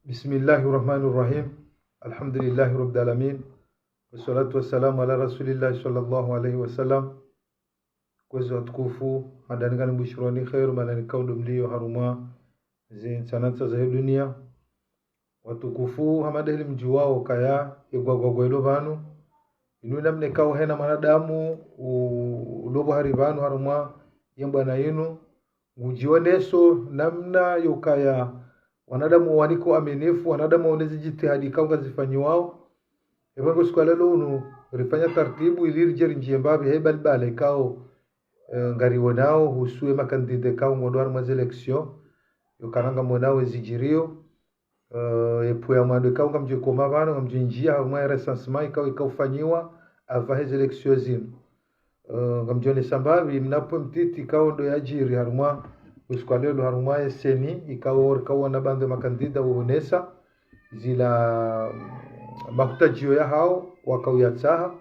Bismillahirrahmanirrahim. Alhamdulillahi rabbil alamin. Wassalatu wassalamu ala rasulillahi sallallahu alaihi wasallam. Kwezi watukufu madani mbishironi khairu malani kaudu mlio haruma zin sanata za dunia. Watukufu hamadeli mjuwao kaya igwagwagwelo vanu. Inu namne kao hena manadamu ulobo harivanu haruma yembana inu. Ngujioneso namna yukaya wanadamu waniko aminifu, wanadamu wanezi jitihadi kaunga zifanyiwao. Ebango sikwalelo unu rifanya tartibu ilirjeri njiembabi hei balibale kao ngari wanao husuwe makandide kao ngondwar mwazi eleksyon. Yokananga mwanao ezijirio. Epuya mwando kaunga mjiko mabano, mjio njia haumwa resansima ikao fanyiwa ava hezi eleksyon zinu. Ngamjio nesambabi mnapo mtiti kao ndo ya jiri harumwa uskwalelo harumwa seni ikawa na bando makandida uonesa zila makutajio ya hao wakawiyatsaha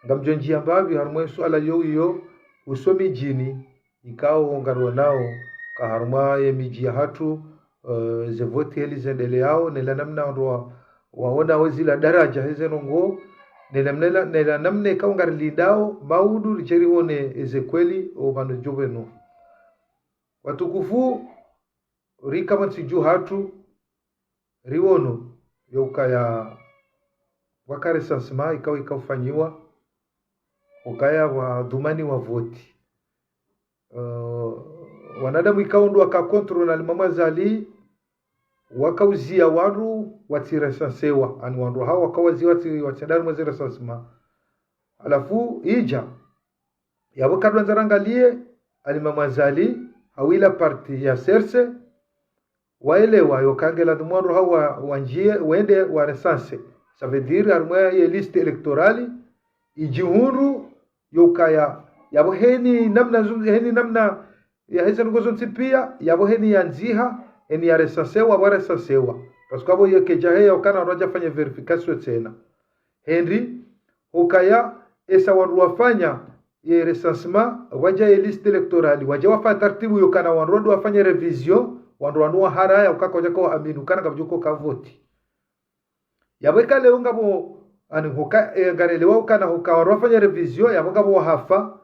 ngamjo njia mbavi harumwa suala yo usomi jini ikawa ngarwa nao ka harumwa ya miji ya hatu zevoti heli zendele yao nila namna waona wazila daraja hezenongo nila namna ikawa ngarlidao maudu rijeri hone ezekweli o manu jovenu. Watukufu rikama nsiju hatu riwono yokaya wakare sansima ikawa fanyiwa ukaya wa dhumani wa voti. Wanadamu ikaundu waka kontrol alimama zali wakauzia wandu watire sansewa ani wandu hawa wakawazia watidari mwazire sansima alafu ija ya wakadu nzarangalie alimama zali awila parti ya serse waelewa yokangela dumwandu hawa wanjie wende wa resanse ça veut dire armwa ya liste electorali ijihuru yokaya yabo heni namna ya heza ngozo ntipia yabo heni ya nziha eni ya resansewa wa resansewa parce que abo yekeja heya ukana roja fanya verification tena henry ukaya esa wandu wafanya ye recensement waja ye liste electorali waja wafanya tartibu yokana wandu wafanya revision wandu haraya ukakoja kwa aminu kana kabjuko ka voti yabeka leo ngabo ani hoka garelewa ukana hoka wafanya revision yaboko hafa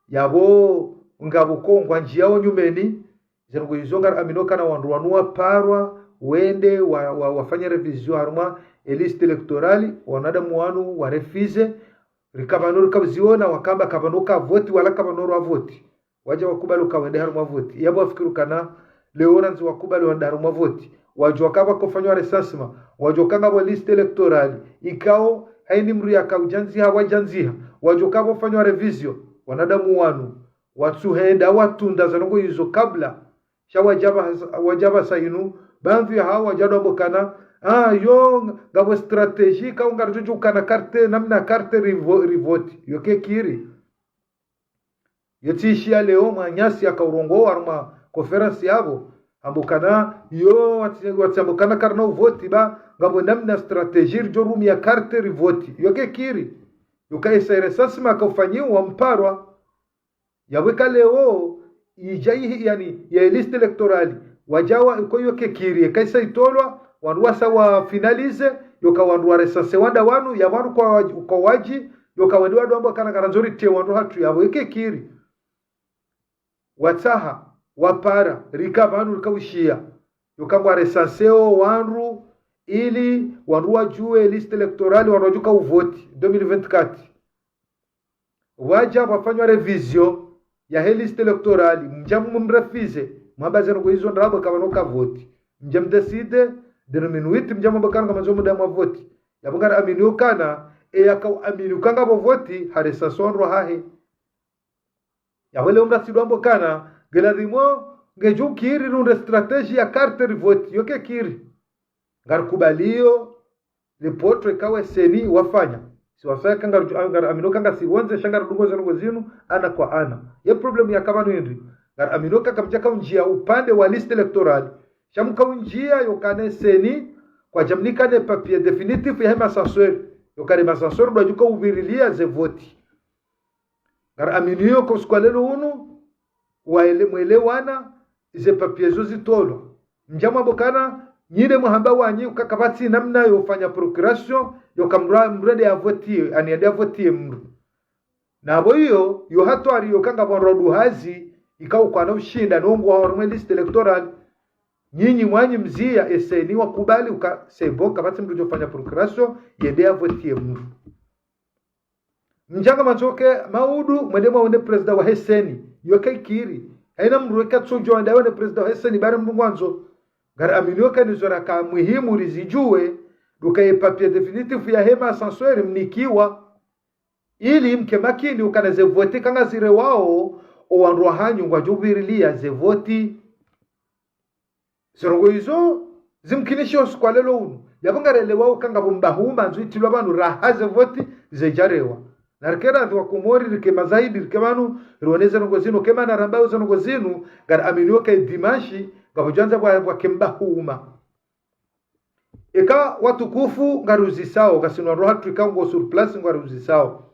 yabo ngabo kongwa njia nyumeni zengo izonga amino kana wandu parwa wende wafanya revision haruma liste electorali wanadamu wanu warefize rikabanuru kabziona wakamba kabanuka voti wala kabanuru wa voti waje wakubali kawende haruma voti yabo afikiru kana leoranzi wakubali wanda haruma voti wajwa kaba kufanywa resasma wajwa kanga wa liste electorali ikao haini mru ya kaujanzi hawajanziha wajwa kaba kufanywa revision wanadamu wanu watsuhenda watunda zanongo hizo kabla wajaba sainu banvi hawa wajado mbokana yo ngabo strategie ka ungarjuju kana carte namna carte rivoti yoke kiri yotishia leo manyasi akaurongo warma conference yabo ambukana yo watsambukana karna uvoti ba ngabo namna strategie jorum ya carte rivoti yoke kiri yoka sasma akafanyiwa mparwa yaweka leo ijai yani ya liste electorali wajawa ko yoke kiri kaisa itolwa wandu wa finalize yoka wandu resanse wanda wanu ya wandu kwa waji yoka wandu amba kana karanzori te wandu hatu yabo eke kiri wataha wapara rika vanu rikawishia yoka ngwa resanseo wandu ili wandu wajue liste electorali wandu wajuka uvoti 2024 waja wafanywa revision ya liste electorali mjamu mrefize mwabaze ngo hizo ndabo kabanoka voti mjam decide deno minuiti mjama bakanga mazomo da mavoti yabangara aminu kana yakau aminu kanga bovoti haresa sonro hahe yawele umratsidwambo kana geladimo ngejukiri runde strategy ya carte voti yoke kiri ngarkubalio reportre kawe seni wafanya si wafanya kanga aminu kanga siwonze shanga rudungozo ngozinu ana kwa ana ye problem ya kabano ndri ngar aminu kanga mchaka njia upande wa liste electorali shamuka unjia yokane seni kwa jamnika ne papier definitif ya masasor yokane masasor bajuka uvirilia ze voti ngar aminio ko skwalelo unu waele mwelewana ze papier zo zitolo njama bokana nyine muhamba wanyi ukakabati namna yofanya procuration yokamra mrede ya votie aniende votie mru nabo hiyo yo hatwari yokanga bonrodu hazi ikau kwa na ushinda nongo wa hormone list electoral nyinyi mwanyi mzia eseni wakubali ukasebo kabati mru jofanya procuration yende votie mru mjanga machoke maudu mwendema wende president wa Heseni yokai kiri haina mru ekatsojo anda wende president wa Heseni bare mwanzo gara aminyoka nizora ka muhimu rizijue dukaye papier definitif ya hema ascenseur mnikiwa ili mke makini ukanaze vote kanga zire wao owanrwa hanyu ngwa jubirilia ze voti zirongo hizo zimkinisho skwalelo unu yabangarele wao kanga bumbahuma nzuitilwa banu rahaze voti zejarewa narkera thwa kumori rike mazaidi rike banu ruoneze ngo zinu kema na rambao zinu zinu gara aminyoka dimashi gabujanza kwa kembahuma eka watukufu ngaruzi sao kasinwa rohatu ikango surplus ngaruzi sao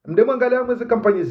mdemo angalia mweze kampanyi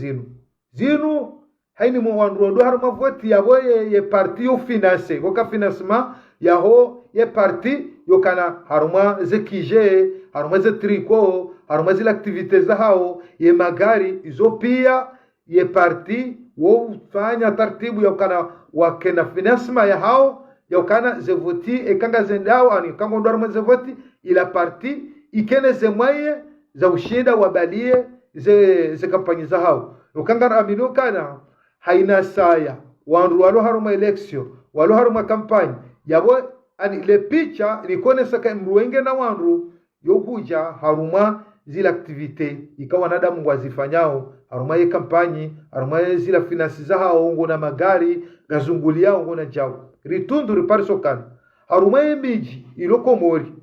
zinu haini mwandu haruma voti yabo ye parti yo finance koka financement yaho ye parti yo kana haruma ze kije haruma ze triko haruma ze activities za hao ye magari izo pia ye parti wo fanya taratibu ya kana wakena financement ya hao ya kana ze voti ekanga zendao ani kanga ndo haruma ze voti ila parti ikene ze mwaye za ushinda wabalie ze kampanyi za hao ukanga amino kana haina saya wandu walo haruma election walo haruma kampani yabo ani le picha likone saka mruenge na wandu yokuja haruma zile activite ikawa nadamu wazifanyao haruma ye kampanyi haruma zile finance za hao ngo na magari gazungulia ngo na jao ritundu ripariso kana haruma ye miji iloko mori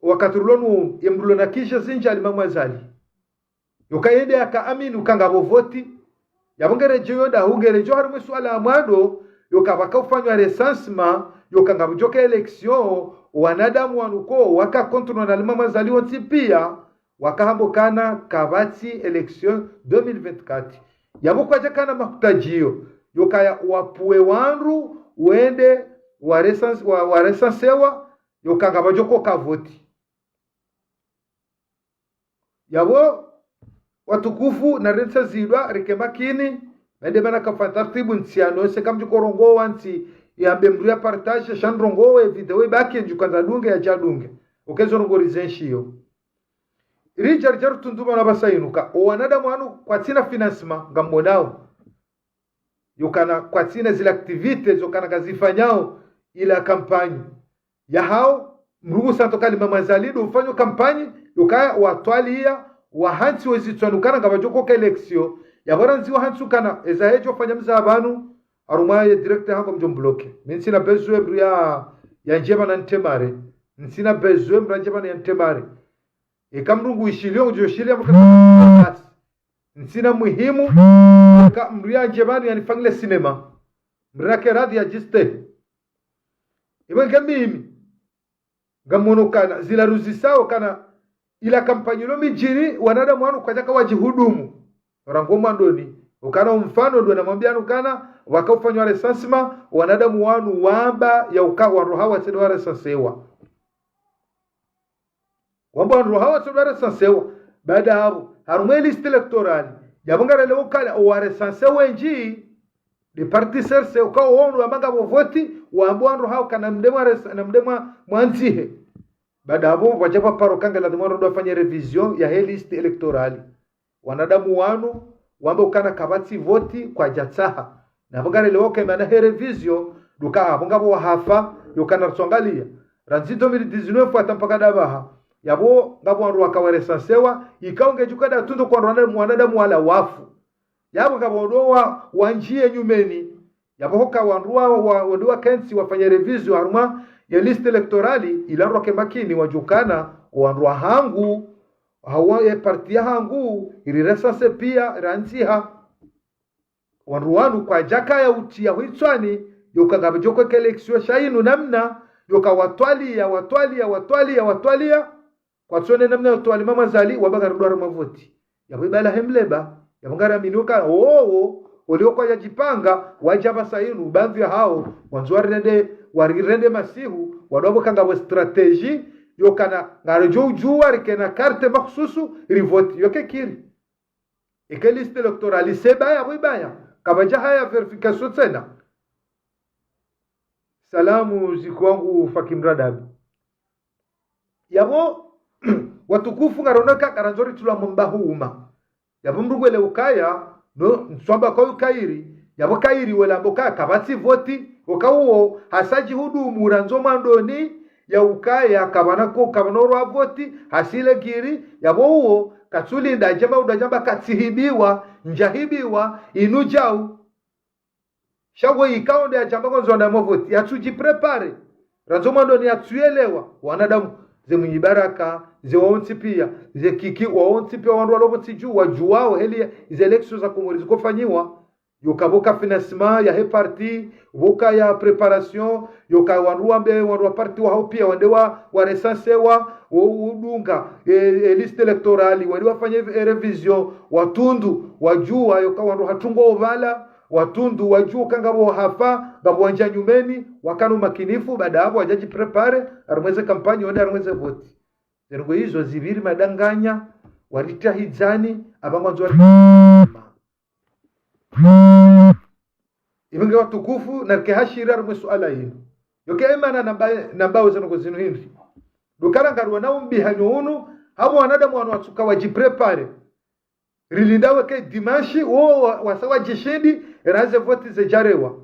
wakati rulonu yemrulona kisha zinja alimamwazali yokaende akaamini ukanga bovoti yabongere joyoda hungere jo harimo swala amwado yokabaka ufanywa recensement yokanga bujoka election wanadamu wanuko waka kontrol na limama zaliwa tipia wakahambokana kabati election 2024 yabokwa jakana makutajio yokaya wapuwe wanru uende wa recensewa yokanga bajoko kavoti yabo watukufu na rensa zidwa rikemakini mende bana kafantartibu ntiano se kamju korongo wanti yambe mruya partage shandrongo we video baki njukanza dunge ya jadunge ukezo ngorizenshio Richard Jaru tunduma na basainuka owanada mwanu kwa tina financement ngambonao yokana kwa tina zile activities yokana kazifanyao ila kampanyi ya hao mrugu santo kali mama zalido ufanyo kampanyi yokaya watwalia wahansi wezitwanukana ngabajoko ka election yabaranzi wahansukana ezahejo fanya mzabanu arumaye director hango mjombloke minsina bezwe bria ya njema na ntemare nsina bezwe mranjema na ntemare ekamrungu ishilio ujoshilia mkasa nsina muhimu ka mria njemani yanifangile cinema mrake radhi ya jiste iwe kamimi gamonokana zila ruzisao kana ila kampanyi lo mijiri wanadamu wanu kwa jaka wajihudumu rangoma ndoni ukana mfano ndo namwambia nukana wakafanywa recensement wanadamu wanu wamba ya ukawa rohawa tsedwa recensewa wamba rohawa tsedwa recensewa baada hapo harumwe list electoral yabongara leo kala o recensewa nji de parti serse ukawa wonu wamanga voti wambo rohawa kana mdemwa mwanzihe baada hapo wajapa paro kanga lazima ndo afanye revision ya list electorali wanadamu wanu wamba ukana kabati voti kwa jatsaha na bongare leo kema na revision duka bongabo hafa yokana tsongalia ranzi 2019 atampaka dabaha yabo ngabo wandu wakawaresansewa ikaonge jukada tundo kwa wanadamu wala wafu yabo ngabo doa wanjie nyumeni yabo hoka wandu wa kensi wafanye revision haruma ya list electorali ilanro kemakini wajukana wandu hangu hawa ya parti hangu ili resanse pia ranziha wandu wanu kwa jaka ya utia huitswani yokanga joko ka election shainu namna yoka watwalia kwa tsone namna yotwali mama zali wabaga rudwara mavoti yabibala hemleba yabangara minuka olio kwa jipanga wajaba sainu bamvi hao wanzwari nende warirende masihu wadobo kanga wa strategy yokana ngarojo juwa rikena carte makhsusu rivoti yoke kiri ike liste electorale sebaya baya kabaja haya verification tena. Salamu zikwangu fakimradabi yabo watukufu ngaronaka karanzori tulamumbahuuma yabo mrugwele ukaya no nswamba kwa ukairi yabo kairi wala mboka kabatsi voti okawo hasaji hudumu uranzo mandoni ya ukaya kabanako kabanoro voti hasile giri yabo uo katsuli ndajamba udajamba katsihibiwa njahibiwa inujau shago ikaonde ya jamba konzo na movoti yatuji prepare ranzo mandoni yatuelewa wanadamu ze mwibaraka ze waonti pia ze kiki waonti pia wandu waloboti juu wajuao heli ze elections za kumuri zikofanyiwa yokaboka financement ya he parti boka ya preparation yoka wandu ambe wandu parti wa pia wandewa wa recensewa udunga liste electorali wali wafanye revision watundu wajua yoka wandu hatungo ovala watundu wajua kangabo hafa ngabo wanja nyumeni wakanu makinifu baada hapo wajaji prepare arumweze kampani wende arumweze voti zergo hizo zibiri madanganya warita hizani abango watu ibenge watukufu na kehashira arumwe suala hino yoke emana nambao zano zinu hindi dukara ngarwa na umbihanyo unu habo wanadamu wanwatsuka wajiprepare rilindawe ke dimashi wo wasawa jishindi eraze voti zejarewa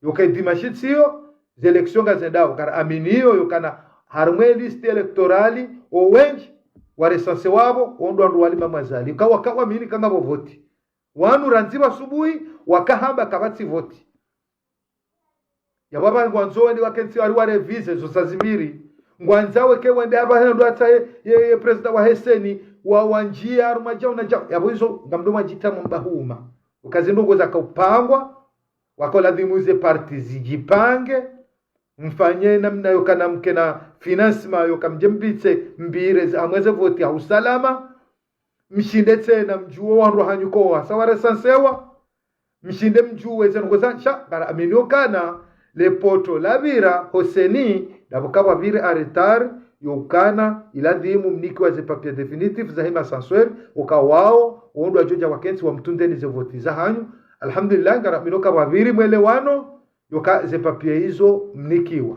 yoke dimashi tsiyo zelection gazendao kar aminiyo yokana harumwe liste electorali o wenji waresanse wabo ondo andu wali mamazali kawa mini kanga bo voti wanu ranziba subuhi wakahamba kabati voti ya baba ngwanzo ndi wakensi wali wa revise zo sazibiri ngwanzawe ke wende aba ndo ataye ye president wa Heseni wa wanjia arumajao na jao yabo hizo ngamdoma jita mbahuma ukazindugo za kupangwa wakoladhimuze parti zijipange mfanye namna yokana mkena financement yokamjembitse mbire amweze voti ya usalama mshinde tena mjuo wandu hanyuko wa saware sansewa mshinde mjuo zengoza cha bara aminokana le poto labira Hoseni dabukaba vire aretar yokana iladhimu mniki wa papier definitif za hima sansuel ukawao ondo ajoja wakensi wa mtundeni ze voti za hanyu alhamdulillah ngara minoka waviri mwelewano yoka ze papier hizo mnikiwa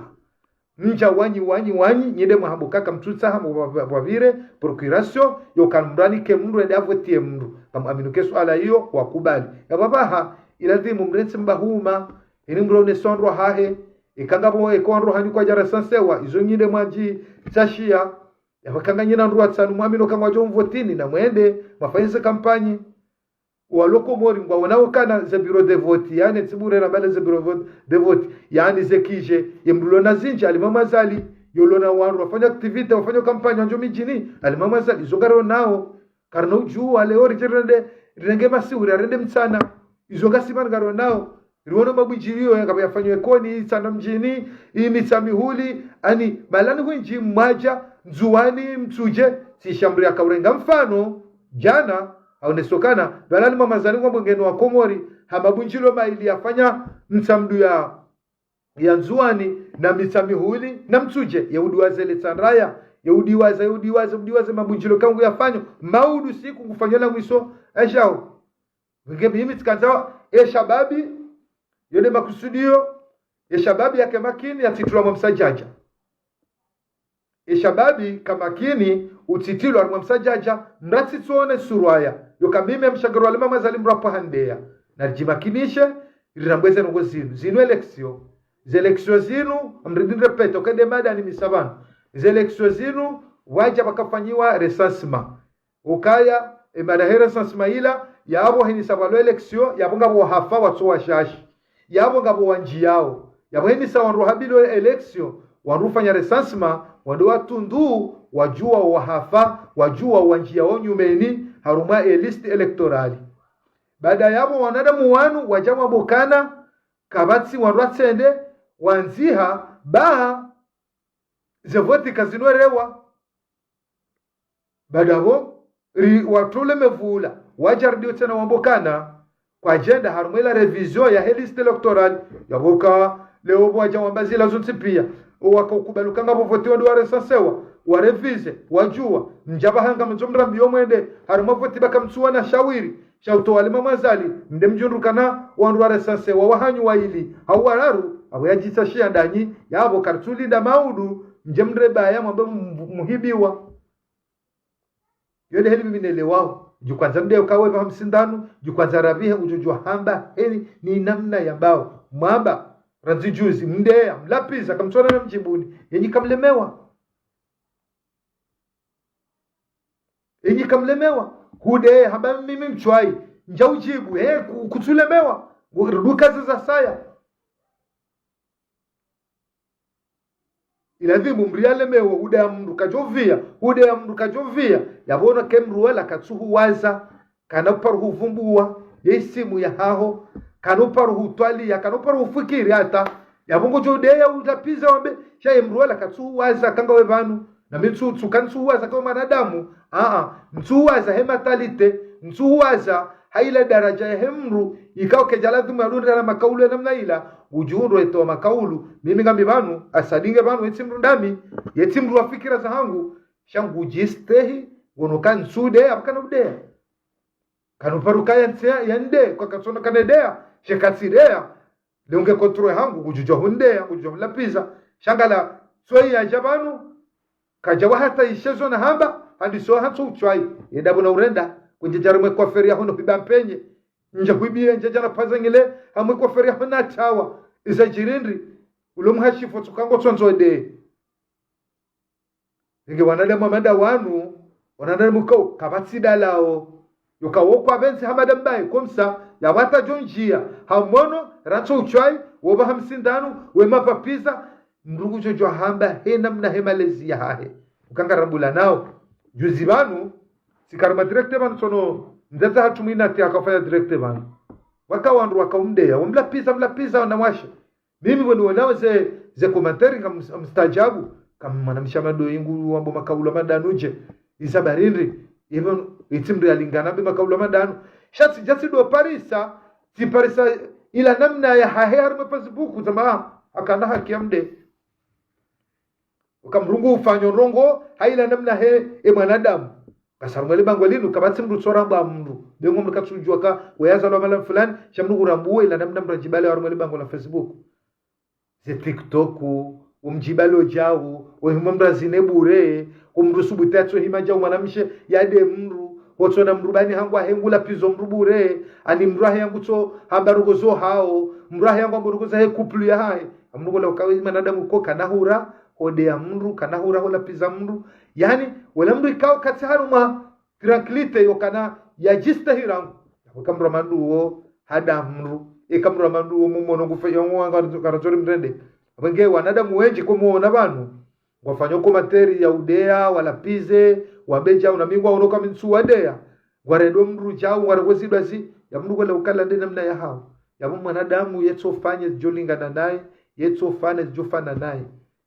nja wanyi nyinde muhabukaka mtutsa hamu wavire procuration yoka mrani ke mndu ende avotie mndu pamu aminuke swala hiyo wakubali ya babaha iladhimu mrensi mbahuma ini mrone sondro hahe ikangabo ekondro hanyu kwa jara sansewa izo nyinde mwaji tashia yabakanga nyina ndru atsanu mwamino kangwa jo mvotini na mwende mafaize kampanyi waloko mori ngwa wanao kana ze bureau de vote yani tsibure na bale ze bureau de vote yani ze kije yemdulona zinja alimama zali yolona wandu wafanya activity wafanya kampanya njo mijini alimama zali izogaro nao karno juu wale ori jirende renge masiuri arende mtsana izogasima ngaro nao riwono mabujiriyo yakafanywe koni sana mjini hii mitsamihuli ani malani hunji mwaja nzuwani mtuje si shambri akaurenga mfano jana aonesokana balani mama zalingo mwengeno wa Komori hamabunjilo maili yafanya mtsamdu ya nzuwani na mitsamihuli na mtuje yaudiwaze letanraya yaudiwaze mabunjilo kangu yafanyo maudu siku kufanyola mwiso ajao ngebe himi tikanza shababi yode makusudio shababi yake makini atitulwa msajaja shababi kamakini utitilo alwa msajaja mrati tuone surwaya yokamime mshagaro alima mazali mrapo handeya narjimakinishe rirambweze ngo zinu election zelection zinu amridin repete okende mada ni misabano zelection zinu waja bakafanyiwa recensement ukaya emadahera recensement ila yabo hini sabalo election yabo ngabo hafa watso washashi yabo ngabo wanji yao yabo hini sawanru habilo election warufanya recensement wando watundu wajua wahafa wajua wanjia onyumeni haruma list electorali baada yabo wanadamu wanu wajamwa bokana kabatsi warwatsende wanziha ba zevoti kazinwerewa baada bo watule mevula wajardio tena wambokana kwa agenda haruma ila revision ya list electorali yaboka leo bwaja wambazila zote pia wakakubaluka ngabo vote wadu waresansewa warevize wajua mjaba hanga mzomra mbiyo mwende harimo vote bakamsuwa na shawiri shauto walima mazali mde mjundukana wandu waresansewa wahanyu waili hau wararu abo yajisashia ndanyi yabo kartuli nda maudu mjemre baya mwambe muhibiwa yode heli mimine wao jukwanza mde ukawe pa msindanu jukwanza rabihe ujujua hamba heli ni namna ya mbao mwamba ranzijuzi mdea mlapiza kamsona na mjibuni yenyi kamlemewa hude hamba mimi mchwai nja ujibu kutulemewa rukazi za saya iladhimu mrialemewa hude ya mndu kajovia yabona kemruela katsuhu waza kanaparu huvumbua yesimu ya haho kanoparu hutwalia kanoparu hufikiri hata yabongo jodeya utapiza wambe shaye mruela katsuhu waza kanga wevanu na mitsu kansu waza kama manadamu mtsu waza hematalite mtsu waza haila daraja ya hemru ikao kejaladhimu ya lunda na makaulu ya namna ila ujuhundo eto wa makaulu mimi ngambi banu asadinge banu yetimru ndami yetimru wa fikira za hangu shangu jistehi gonoka nsude abakana udea kanuparuka yande kwa kasona kanedea shekatsidea leunge kontrole hangu kujujwa hundea kujujwa mlapiza shangala swai ya jabanu kajawa hata ishezo na hamba hadi so hatu uchwai yedabu na urenda kunje jarumwe kwa feria hono piba mpenye nje kuibie nje jana pazangile hamwe kwa feria hona tawa isa jirindri ulomhashifu tukango tonzo de nge wanale mamanda wanu wanale mukao kabatsida lao yokawo kwa benzi hamada mbai komsa ya wata jonjia hamono rancho uchwai woba hamsindanu wema papiza ndugu jojo hamba hena mna hemalezi ya hahe ukangarambula nao juzi banu sikarma directe banu sono ndeza hatumina ati akafanya directe banu wakawandu wakaumdea mlapiza wanawasha mimi wenu wanao ze komentari mstajabu kama mwanamshamado ingu wambo makaula madanuje isabarindri even itimri alingana be makaula madanu shatsi jatsi do parisa ti parisa ila namna ya haher me Facebook zama akana haki amde ukamrungu ufanyo rongo haila namna he mwanadamu kasarumele bangolinu kabatsi mru soramba mru bengo mrikatujwa ka wayaza lo mala fulani shamru kurambuwe ila namna mrajibale warumele bangola Facebook ze TikTok umjibalo jao wehumamra zinebure umrusubu tatso himaja mwanamshe yade mru wotona mrubani hangu ahengula pizo mrubure ani mrahe yangu to hambarugo zo hao mrahe yangu amburugo za he kuplu ya hai amrugola ukawe manadamu ko kanahura hode ya mru kanahura hola piza mru yani wala mru ikao katiharuma tranquilite yokana ya jistahirangu wakamra manduo hada mru ekamra manduo mumono gufayo wangu karazori mrende wenge wanadamu wengi kumuona banu wafanya uko materi ya udea wala pize wabeja unamingwa unoka minsu wadea waredo mru jao waregosidwa si ya mru wala ukala ndena mna ya hao ya mwanadamu yeto fanye jolinga naye yeto fane jofana naye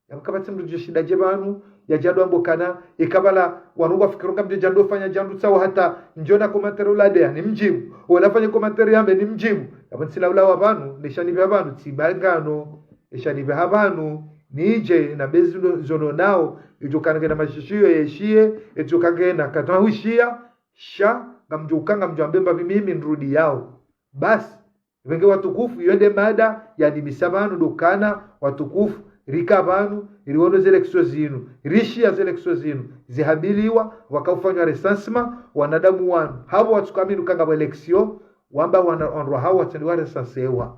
ya mkabati mru joshida jebanu ya jado ambokana ikabala wanuga fikironga mje jando fanya jandu sawa hata njona komateri uladea ni mjibu wala fanya komateri yambe ni mjibu ya msila ulawa banu nishani vya banu tibangano nishani vya banu nije na bezi zono nao ijukange na mashishio yeshie ijukange na katahushia sha ngamjukanga mjambemba mimi nrudi yao basi wenge watukufu yende mada yani misabanu dukana watukufu rika banu iliwono zelekso zinu rishia zelekso zinu zihabiliwa wakaufanywa recensement wanadamu wanu habo watukaminu kanga eleksio wamba wanro hawa wataniwa recensewa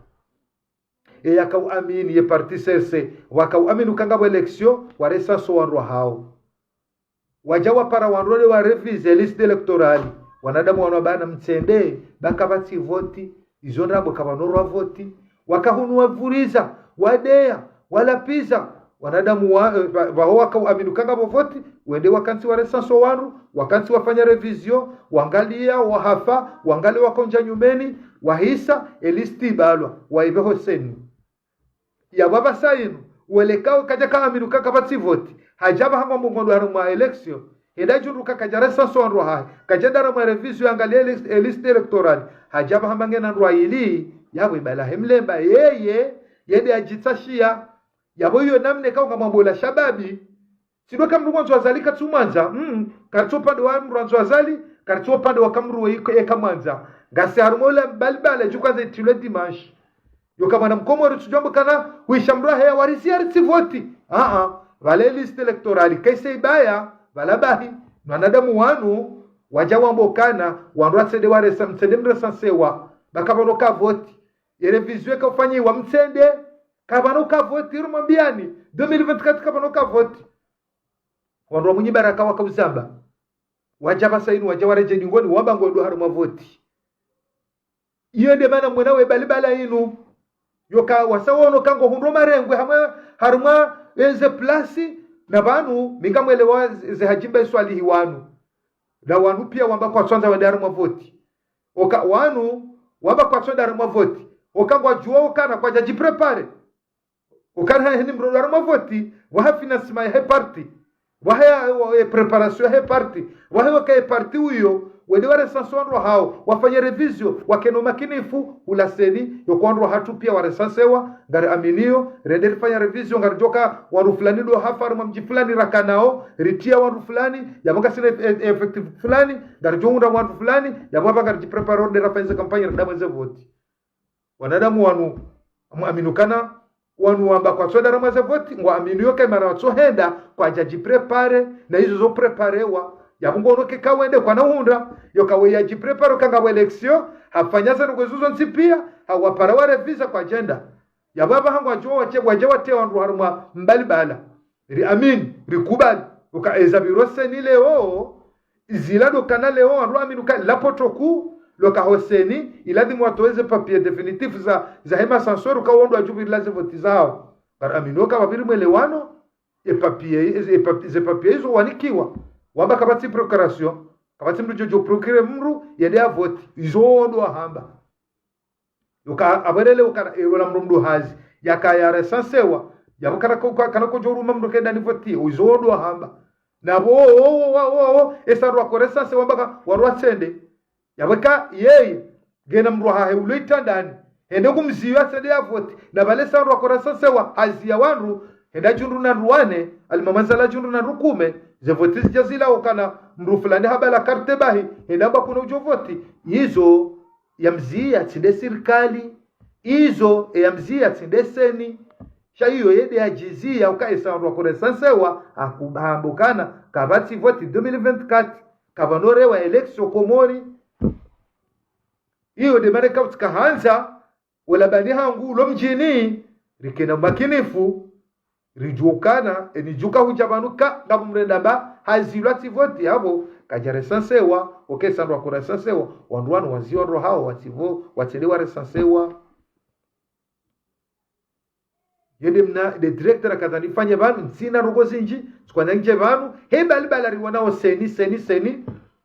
yakau amini ye parti sese wakau aminu kanga eleksio waresanso wanro hao wajawa para wanrole wa revise liste electorali wanadamu wanabana mtende bakabati voti izonra bokabanoro voti wakahunua vuriza wadea wala pizza wanadamu wakau aminu kanga voti wende wakansi waresanso wanru wakansi wafanya revision wangalia wahafa wangalia wakonja nyumeni wahisa elisti balwa waibe hoseni ya baba sainu welekao kaja kama minuka kabati voti hajaba hama mungondo haruma election edajuru kajaresa sonro hai kajadara ma revision angalia liste electoral hajaba hama ngena ndwa ili yabo ibala hemlemba yeye yende ajitashia yabo hiyo namne kama mabola shababi sidwa kamru mwanzo azalika tumanza karto pande wa mwanzo azali karto pande wa kamru eka mwanza ngasi harumola balbala jukaze tule dimanche yo kama na mkomo rutujombo kana wishamra haya warisi artivoti vale liste electorali kaise ibaya valabahi mwanadamu wanu wajawambokana wanrasede waresa mtsende mresansewa bakabanoka voti yele vizwe ka ufanyiwa mtsende kabanoka voti rumambiani 2024 kabanoka voti wanrwa munyi baraka wakauzamba wajaba sainu wajawareje ngoni wabango ndo haruma voti iyo de mana mwana we balibala inu yoka wasawono kango hundo marengwe hamwe haruma eze plasi na banu mikamwelewa ze hajimba swali wanu na wanu pia wamba kwa tsonza wadaru mavoti oka wanu wamba kwa tsonza daru mavoti okangwa juo okana kwa jaji prepare okana heni mrodaru mavoti waha finance my he party waha preparation he party waha ka party huyo wende wale sansonro hao wafanye revision wakeno makinifu ulaseni yokondro hatu pia wale sansewa ngari aminio rende fanya revision ngari joka waru fulani do hafaru mji fulani rakanao ritia waru fulani yabanga sina effective fulani ngari jonga waru fulani yababa ngari prepare order rafanya kampanya damu za vote wanadamu wanu aminukana wanu wamba kwa soda ramaze vote ngwa aminio kama mara watsohenda kwa jaji prepare na hizo zo preparewa yabungo noke kawende kwa naunda yokawe ya jipreparo kanga wa election hafanyaza ngozuzo nsipia hawapara wale visa kwa agenda yababa hangu waje wandu haruma mbali bala ri amin rikubali ukaeza birose ni leo izilado kana leo wandu amin uka lapotoku loka hoseni iladi mwatoeze papier definitif za hema sansor uka wandu ajubiri laze voti zao bar aminoka wabiri mwelewano e papier hizo wanikiwa wamba kabati procuration kabati mrujo procure mru yende avoti izodo hamba yoka abarele ukana ewola mrumdu hazi yakaya resansewa yabukana kana ko joruma mru kenda ni voti izodo hamba na bo esarwa ko resanse wamba warwa tsende yabaka yeye gena mru ha hewlita ndani ende kumziwa tsende avoti na bale sarwa ko resansewa hazi ya wanru enda jundu na ruane almamanzala jundu na rukume zevoti jazila okana mru fulani habala karte bahi endaba kuna ujovoti hizo yamzia tsinde serikali hizo yamzia tsinde seni shahiyo yede ajizia ukaisandwa kore sansewa akubambukana kabati voti 2024 kabanore wa election komori hiyo de mareka utikahanza wala bani hangu lo mjini rikena makinifu rijukana enijuka hujabanuka ngabumrendaba hazilwati voti habo kajare sansewa okesandwa kura sansewa wanduanu wazioro hao wativo watelewa resansewa yede mna de director akazanifanye banu nsina rugozinji sikwana nje banu hebalibala riwanao seni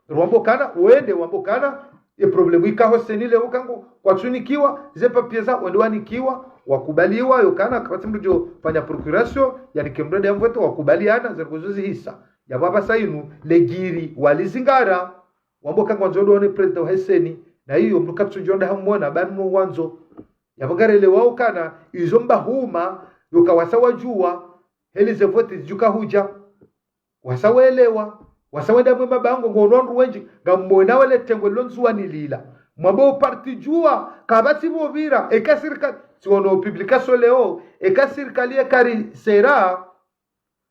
rwambokana wende wambokana e problemu ikaho seni leo kango kwatunikiwa ze papieza wandwanikiwa wakubaliwa yokana kabati mrujo fanya procuration yani kemrede amvoto wakubaliana zergozuzi hisa ya baba sainu legiri walizingara wamboka ngwanzo ne president Heseni na hiyo mtukatsu jonda hamona banu wanzo yabagarele wao kana izomba huma yokawasawa jua helize vote juka huja wasawelewa wasawenda mwe mabango ngonondo wenji ngamona wale tengo lonzuwa nilila mwabo parti jua kabati bobira ekasirika siono publication leo ekasirikalie kari sera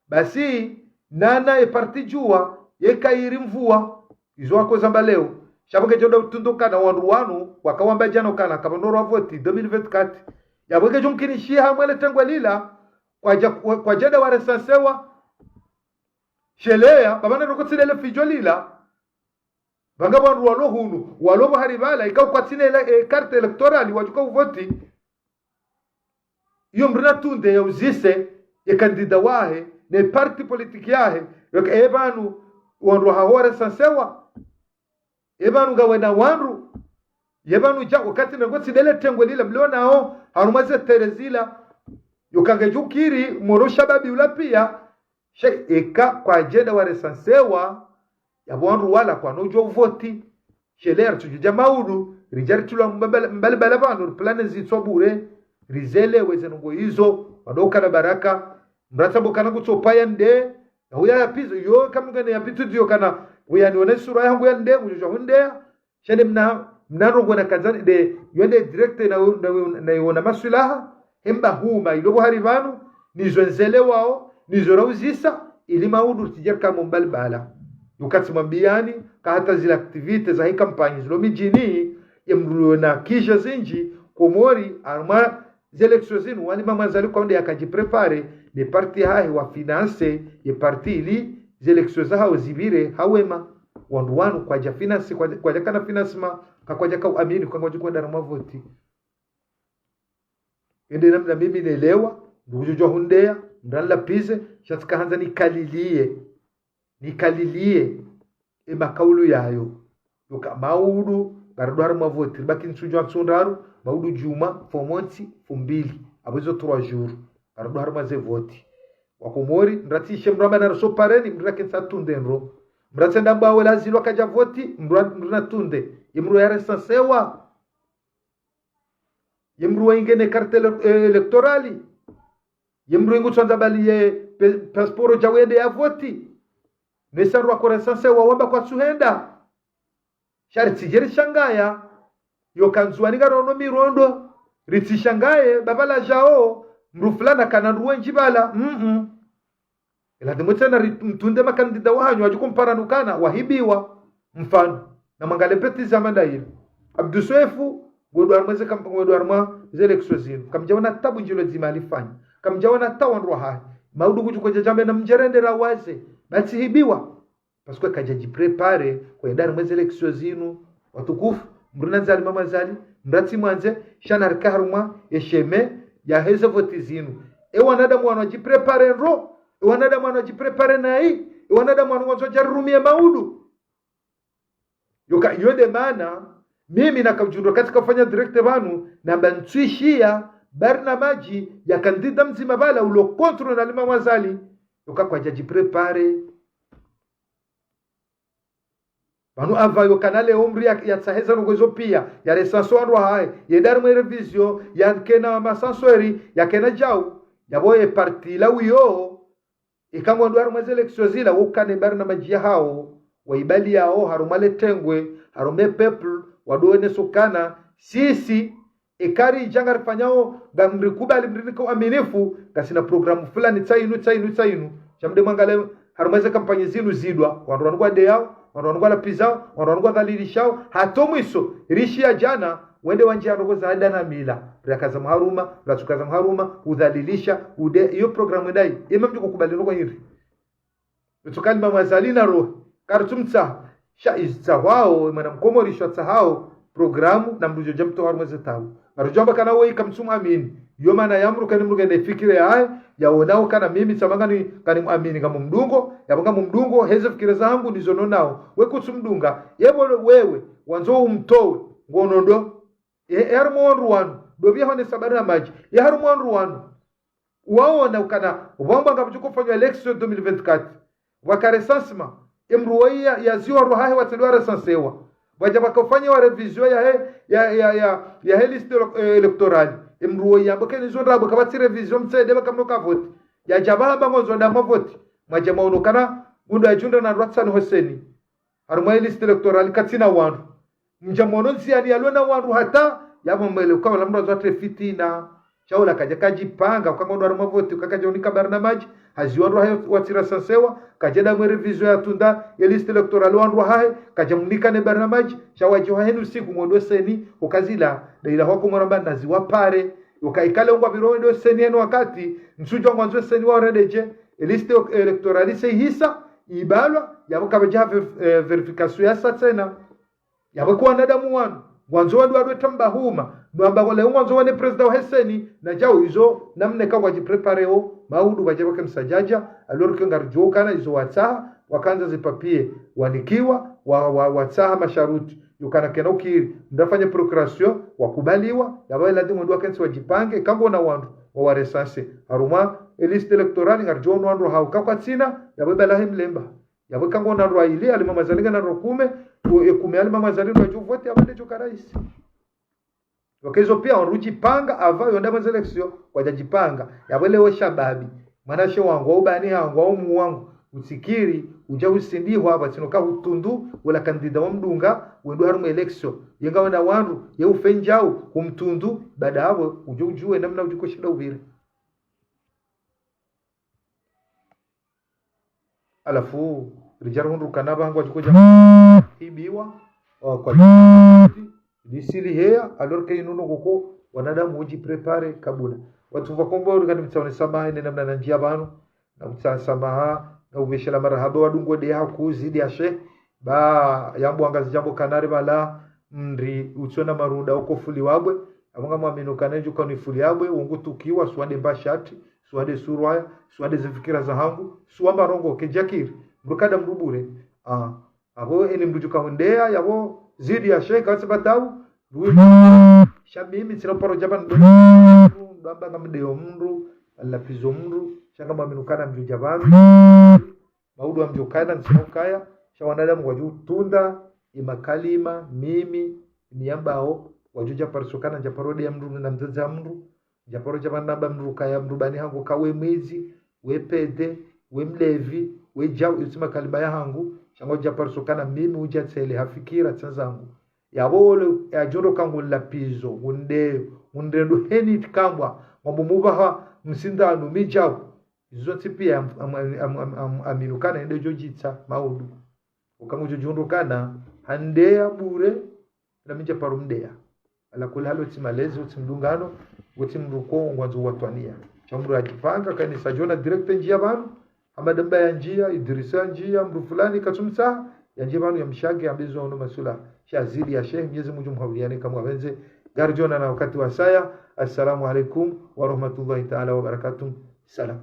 basi nana e parti jua yekairi mvua izo wako zamba leo shaboke joda utunduka na wandu wanu wakawamba jana kana kabandoro voti 2024 yaboke jumkini shia mwele tengwe lila kwa jada wa resansewa shelea babana rokotsilele fijo lila banga bandu walo hunu walo haribala ikau kwatsine carte electorale wajuka uvoti iyo mrina tunde ya uzise ya kandida wahe ne parti politiki yahe yoke ebanu wandu hahore sansewa ebanu gawena wandu yebanu ja wakati ngotsi dele tengwe lile mlionao harumaze terezila yokange jukiri moro shababi ulapia she eka kwa jeda wa resansewa ya wandu wala kwa nojo voti sheler tujuja maudu rijari tula mbali bandu plane zitsobure rizele weze nungo hizo wadoka na baraka mrata bokana kutopaya nde huya ya pizo yo kamgane ya pitu dio kana huya nione sura yangu ya nde ujojo hunde shende mnarongo na kazani de yende direct na yona masulaha hemba huma ilobo haribanu nizonzele wao nizorauzisa ili maudu tijerka mumbalbala ukati mwambiani ka hata zile activite za hii kampani zilo mijini yemruo na kisha zinji komori arma zelection zinu wali mama zali kwa nde akajiprepare ni parti hahi wa finance ye parti ili zelection za hao zibire hawema wandu wanu kwa ja finance kwa ja kana finance ma kwa ja ka amini kwa ngoja kwenda na voti ende namna mimi nielewa ndujo hundea ndalla pize shatka hanza nikalilie makaulu yayo yoka maudu baradwara mavoti baki nsujo atsondaru maudu juma fomonti fumbili abuzo 3 jours baradwara maze voti wakomori ndatishe mramba na so pareni mrake tsatundenro mratenda bawe lazilo kaja voti mrana tunde yemro ya resansewa yemro ingene carte electorali yemro ingu tsanza bali passport jawende ya voti nesaru wa resansewa wamba kwa suhenda sharti jeri shangaya yo kanzuani garono mirondo ritsi shangaye babala jao mrufulana kana ruwe njibala ila demotena mtunde makandida wanyu ajikumpara nukana wahibiwa mfano na mangale peti zamanda ile Abdusoefu godo armaze kam godo arma zelection zinu kamjawana tabu njilo zimali fanya kamjawana tawanro hai maudu kujuko jambe na mjerendera waze basi hibiwa paske kajaji prepare kwa endari mwezi eleksio zinu watukufu mbruna zali mama zali mrati mwanze shana rikaharuma yesheme ya heze voti zinu wanada mwana jiprepare nro wanada mwana jiprepare na hii wanada mwana wanzo jarumia maudu yoka yode mana mimi nakajundo katika kufanya direct banu na bantwishia barnamaji ya kandida mzima bala ulo kontro na lima wazali yoka kwa jaji prepare banu avayo kanale umri ya tsaheza ngozo pia ya resanso anwa hai yedar mwe revision ya kena masansori ya kena jau ya boye parti la wiyo ikango ndwar mwe election zila wokane barna majia hao waibali yao harumale tengwe harume people wadoene sokana sisi ikari jangar fanyao gamri kubali mriniko aminifu kasina programu fulani tsainu chamde mangale harumaze kampanye zinu zidwa wandu de yao wandu la pizao wandu dhalilishao hatomwiso rishia jana wende wanjia rogo za adana mila rakaza mharuma ratukaza mharuma udhalilisha ude hiyo programu dai imamju kukubali rogo hiri tukani mama zalina roho kartumtsa sha izawao mana mkomorisho tsahao programu na mrujo jamto harumaze tawo arujamba kana woi kamsuma amini yoma na yamru kani mruga ne fikire yae yaonao kana mimi samangani kani muamini kama mdungo yabanga mdungo heze fikire zangu nizono nao weko sumdunga yebo wewe wanzo umtowe ngonondo harumon ruwanu dobia hone sabari na maji harumon ruwanu waona ukana wamba ngabuko fanywa election 2024 wakaresansma emruwaia ya ziwa ruhahe watendwa resansewa wajaba kufanya wa revision ya liste electorali emruo yamboke nizonda bakabati revision mtsede bakamnoka vote ya jaba bangozo nda mavoti majama onokana gundo ajunda na Ratsan Hoseni harumai liste electorali katina wandu mjamono ziani alona wandu hata yabo mbele kwa lamro zote fitina shaula kaji panga kwa ngondo mavoti kakaja unika barnamaji haziwandu hayo watira sansewa kajeda mwe revision ya tunda ya liste electoral wandu hae kajamunika ne barnamaji shawaji henu siku mondo seni ukazila daila hoko moramba naziwa pare ukaikale ungwa biro ndo seni eno wakati nsujo mwanzo seni wa redeje liste electoral se hisa ibalwa yabo kabaja verification ya satena yabo kwa nadamu wanu mwanzo wadu tamba huma nwamba wale mwanzo wane president wa Heseni na jao hizo namne kwa wajiprepareo maudu wajaba kemsajaja alorike ngarjo kana hizo wataha wakanza zipapie wanikiwa wataha masharuti yukana kenoki ndafanya procuration wakubaliwa yaba lazima ndio kansi wajipange kango na wandu wa resanse haruma liste electoral ngarjo wandu hauka kwa tsina yaba balahim lemba yaba kango na ro ile alimama zalinga na rokume ekume alimama zalinga jo vote abande jo karais wakezo pia wanrujipanga ava yonda mwanzo election wajajipanga yabole we shababi manashe wangu au bani hangu au mu wangu usikiri uja usindihwa hapa tinoka utundu wala kandida wa mdunga wendo harumu election yenga wana wandu ye ufenjao kumtundu baada hapo uje ujue namna ujiko shida ubire alafu rijaru hundu kanaba hangu wajiko jama hibiwa kwa disili hea alor ke inuno koko wanadamu uji prepare kabula watu vakombo ngani mtsaone samaha ine namna na njia bano na mtsa samaha na ubeshela marahaba wadungo de hakuzidi ashe ba yambo angazi jambo kanare bala mri utsona maruda ukofuli wabwe abanga mwamino kanejo kanifuli yabwe ungutukiwa swande mbashati swande surwaya swande zifikira za hangu swamba rongo kejakiri mrukada mrubure abo ene mrujuka hondea yabo zidi ya sheka sabatau duwe shamimi sino paro jaban bamba ngamdeo mru alafizo mru shanga maminukana mru jabanu maudu wa mjukana nsinokaya shawanadamu waju tunda imakalima mimi niyambao wajuja parisukana japarodi ya mru na mzaza mru japaro jaban namba mru kaya mru bani hangu kawe mwezi we pede we mlevi we jau isima kalima ya hangu shango japarisukana mimi uja tsele hafikira tsanzangu yabole ajoro kangu lapizo undendo heni tikambwa mambo mubaha msindano mijao izoti pia aminukana ende jojitsa maudu ukangu jojundukana handea bure na minja parumdea ala kula halo timalezi utimdungano utimruko ngwanzo watwania chamru ajipanga kanisa jona direct njia banu amadamba ya njia Idrisa njia mru fulani katumsa ya njia banu ya mshage ambizo ono masula shazidi ya sheikh Mwenyezi Mungu mhawiliane kama wapenzi garjona na wakati wa saya. Assalamu alaikum wa rahmatullahi ta'ala wa barakatuh. Salam.